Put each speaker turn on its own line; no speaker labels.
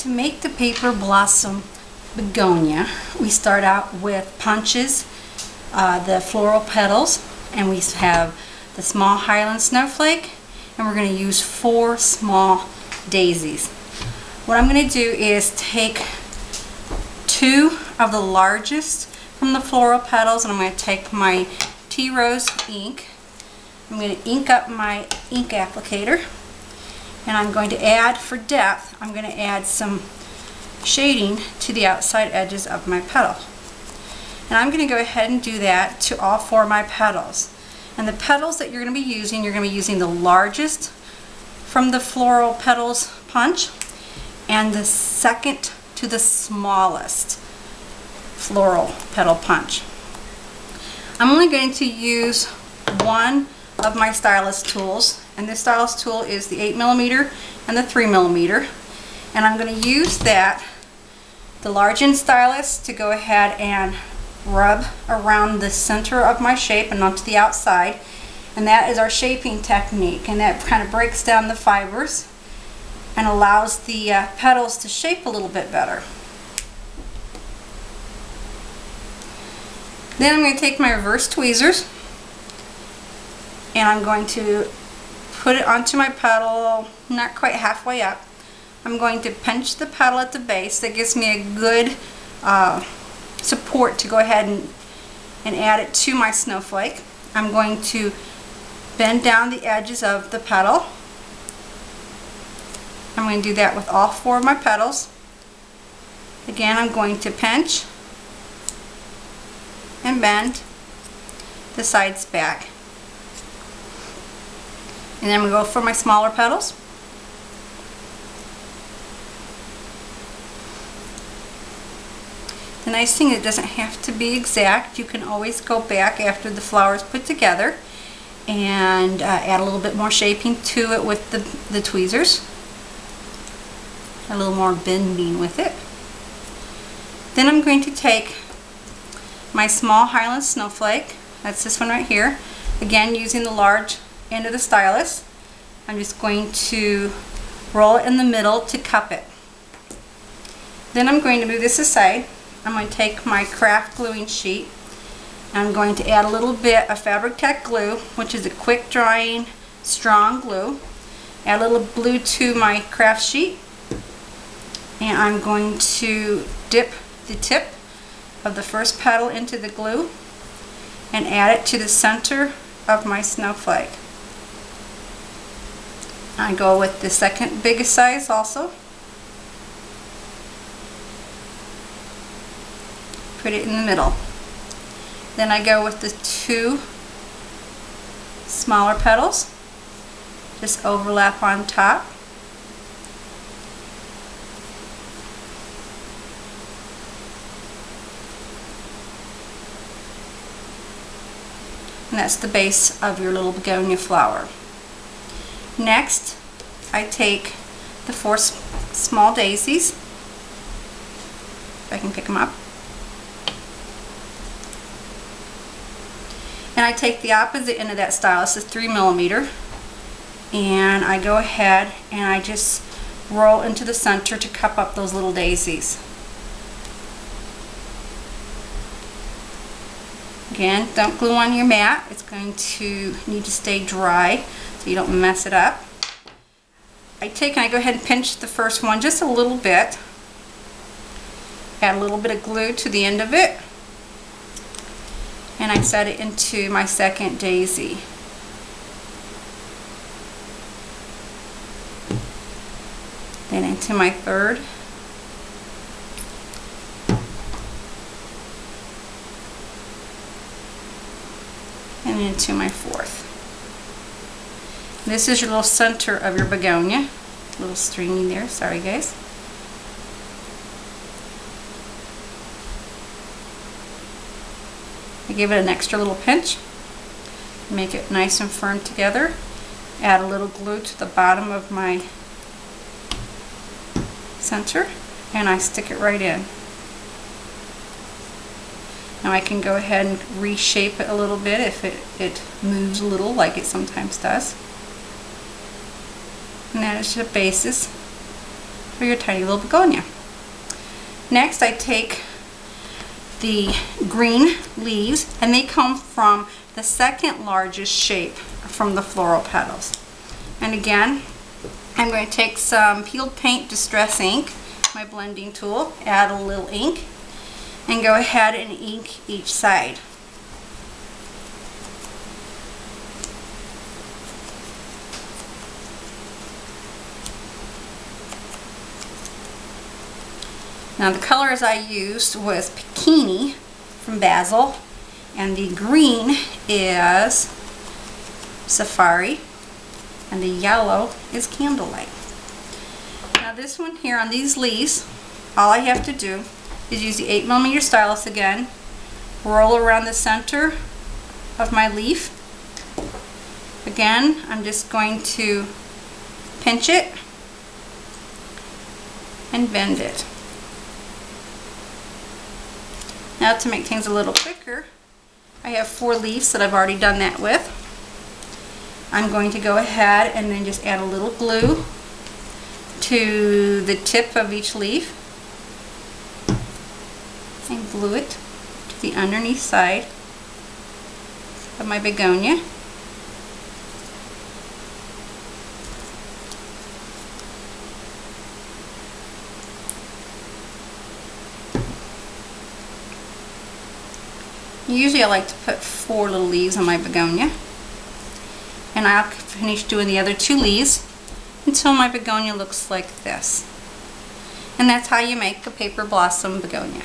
To make the paper blossom begonia, we start out with punches, the floral petals, and we have the small Highland snowflake, and we're going to use 4 small daisies. What I'm going to do is take 2 of the largest from the floral petals, and I'm going to take my tea rose ink. I'm going to ink up my ink applicator, and I'm going to add, for depth, I'm going to add some shading to the outside edges of my petal. And I'm going to go ahead and do that to all 4 of my petals. And the petals that you're going to be using, you're going to be using the largest from the floral petals punch and the second to the smallest floral petal punch. I'm only going to use one of my stylus tools, and this stylus tool is the 8mm and the 3mm, and I'm going to use that, the large end stylus, to go ahead and rub around the center of my shape and onto the outside, and that is our shaping technique, and that kind of breaks down the fibers and allows the petals to shape a little bit better. Then I'm going to take my reverse tweezers and I'm going to put it onto my petal, not quite halfway up. I'm going to pinch the petal at the base. That gives me a good support to go ahead and add it to my snowflake. I'm going to bend down the edges of the petal. I'm going to do that with all 4 of my petals. Again, I'm going to pinch and bend the sides back. And then I'm going to go for my smaller petals. The nice thing, it doesn't have to be exact. You can always go back after the flower is put together and add a little bit more shaping to it with the tweezers. A little more bending with it. Then I'm going to take my small Highland snowflake, that's this one right here, again using the large end of the stylus. I'm just going to roll it in the middle to cup it. Then I'm going to move this aside. I'm going to take my craft gluing sheet and I'm going to add a little bit of Fabri-Tac glue, which is a quick drying strong glue. Add a little glue to my craft sheet, and I'm going to dip the tip of the first petal into the glue and add it to the center of my snowflake. I go with the second biggest size also. Put it in the middle. Then I go with the 2 smaller petals. Just overlap on top. And that's the base of your little begonia flower. Next, I take the 4 small daisies, if I can pick them up, and I take the opposite end of that stylus, the 3mm, and I go ahead and I just roll into the center to cup up those little daisies. Again, don't glue on your mat. It's going to need to stay dry so you don't mess it up. I go ahead and pinch the first one just a little bit. Add a little bit of glue to the end of it. And I set it into my second daisy. Then into my third. And into my 4th. This is your little center of your begonia. A little stringy there, sorry guys. I give it an extra little pinch. Make it nice and firm together. Add a little glue to the bottom of my center and I stick it right in. Now I can go ahead and reshape it a little bit if it moves a little, like it sometimes does. And that is the basis for your tiny little begonia. Next, I take the green leaves, and they come from the second largest shape from the floral petals. And again, I'm going to take some peeled paint distress ink, my blending tool, add a little ink, and go ahead and ink each side. Now the colors I used was Bikini from Basil, and the green is Safari, and the yellow is Candlelight. Now this one here on these leaves, all I have to do is use the 8mm stylus again, roll around the center of my leaf. Again, I'm just going to pinch it and bend it. Now to make things a little quicker, I have 4 leaves that I've already done that with. I'm going to go ahead and then just add a little glue to the tip of each leaf and glue it to the underneath side of my begonia. Usually I like to put 4 little leaves on my begonia, and I'll finish doing the other 2 leaves until my begonia looks like this. And that's how you make a paper blossom begonia.